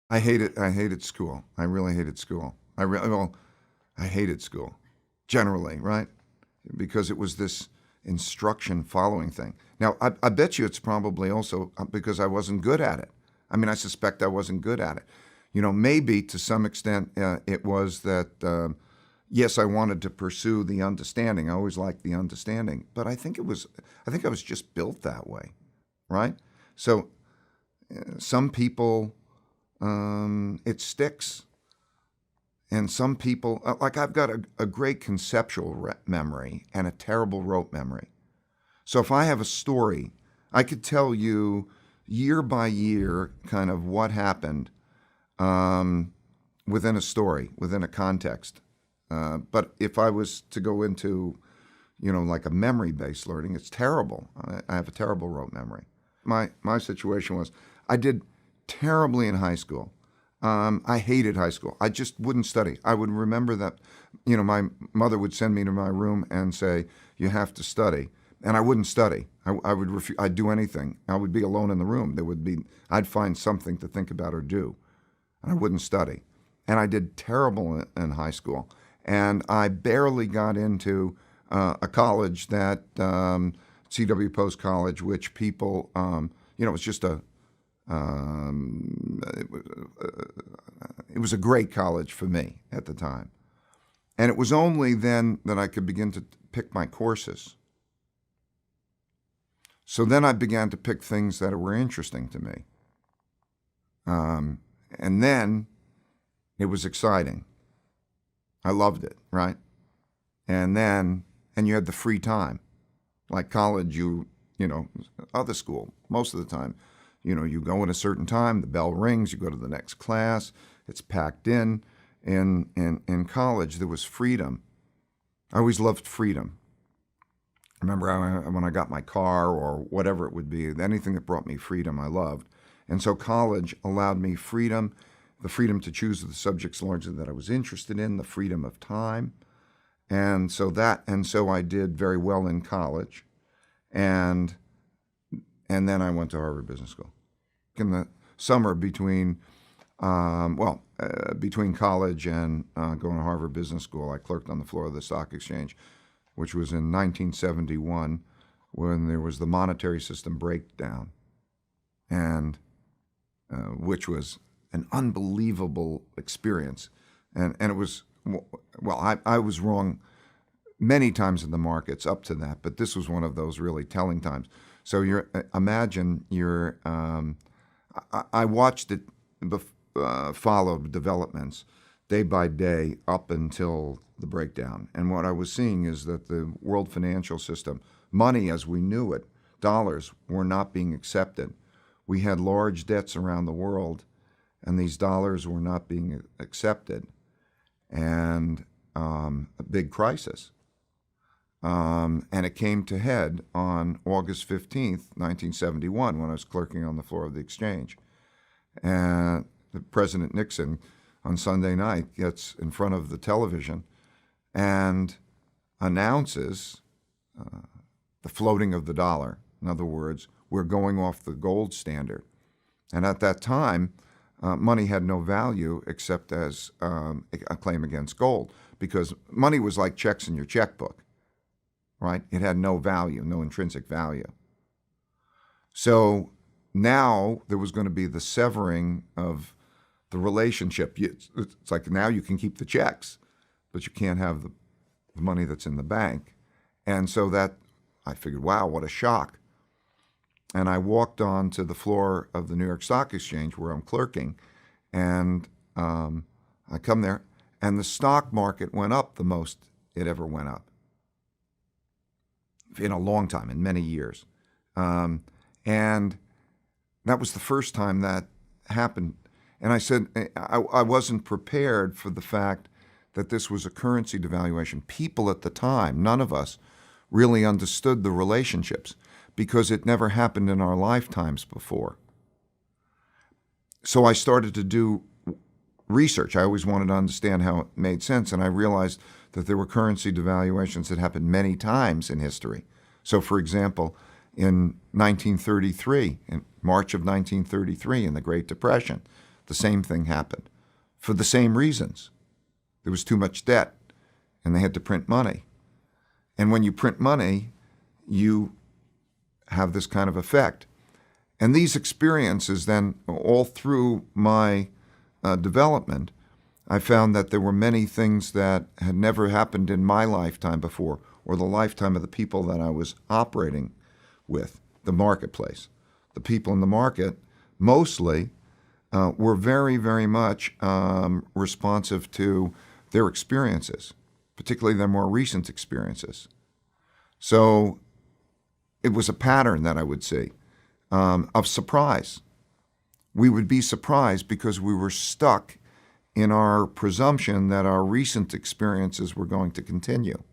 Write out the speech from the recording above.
I hated school. I really hated school. I hated school generally, right? Because it was this instruction following thing. Now, I bet you it's probably also because I wasn't good at it. I mean, I suspect I wasn't good at it. Maybe to some extent it was that, yes, I wanted to pursue the understanding. I always liked the understanding, but I think I was just built that way, right? So some people, it sticks. And some people, like I've got a great conceptual memory and a terrible rote memory. So if I have a story, I could tell you year by year kind of what happened within a story, within a context. But if I was to go into, like a memory-based learning, it's terrible. I have a terrible rote memory. My situation was I did terribly in high school. I hated high school. I just wouldn't study. I would remember that, my mother would send me to my room and say, "You have to study," and I wouldn't study. I would refuse. I'd do anything. I would be alone in the room. I'd find something to think about or do, and I wouldn't study. And I did terrible in high school, and I barely got into a college that C.W. Post College, which people, it was just it was a great college for me at the time. And it was only then that I could begin to pick my courses. So then I began to pick things that were interesting to me. And then it was exciting. I loved it, right? And you had the free time. Like college, other school, most of the time, you go at a certain time, the bell rings, you go to the next class, it's packed in. In college, there was freedom. I always loved freedom. I remember when I got my car or whatever it would be, anything that brought me freedom, I loved. And so college allowed me freedom, the freedom to choose the subjects largely that I was interested in, the freedom of time. And so I did very well in college. And then I went to Harvard Business School. In the summer between college and going to Harvard Business School, I clerked on the floor of the stock exchange, which was in 1971 when there was the monetary system breakdown, and which was an unbelievable experience. And it was, I was wrong many times in the markets up to that, but this was one of those really telling times. So I watched it follow developments day by day up until the breakdown. And what I was seeing is that the world financial system, money as we knew it, dollars, were not being accepted. We had large debts around the world, and these dollars were not being accepted, and a big crisis. And it came to head on August 15th, 1971, when I was clerking on the floor of the exchange. And President Nixon, on Sunday night, gets in front of the television and announces the floating of the dollar. In other words, we're going off the gold standard. And at that time, money had no value except as a claim against gold, because money was like checks in your checkbook. Right? It had no value, no intrinsic value. So now there was going to be the severing of the relationship. It's like now you can keep the checks, but you can't have the money that's in the bank. And so that, I figured, wow, what a shock. And I walked on to the floor of the New York Stock Exchange where I'm clerking, and I come there, and the stock market went up the most it ever went up in a long time, in many years. And that was the first time that happened. And I said, I wasn't prepared for the fact that this was a currency devaluation. People at the time, none of us, really understood the relationships because it never happened in our lifetimes before. So I started to do research. I always wanted to understand how it made sense, and I realized that there were currency devaluations that happened many times in history. So, for example, in 1933, in March of 1933, in the Great Depression, the same thing happened for the same reasons. There was too much debt, and they had to print money. And when you print money, you have this kind of effect. And these experiences then, all through my development, I found that there were many things that had never happened in my lifetime before, or the lifetime of the people that I was operating with, the marketplace. The people in the market mostly were very, very much responsive to their experiences, particularly their more recent experiences. So it was a pattern that I would see of surprise. We would be surprised because we were stuck in our presumption that our recent experiences were going to continue.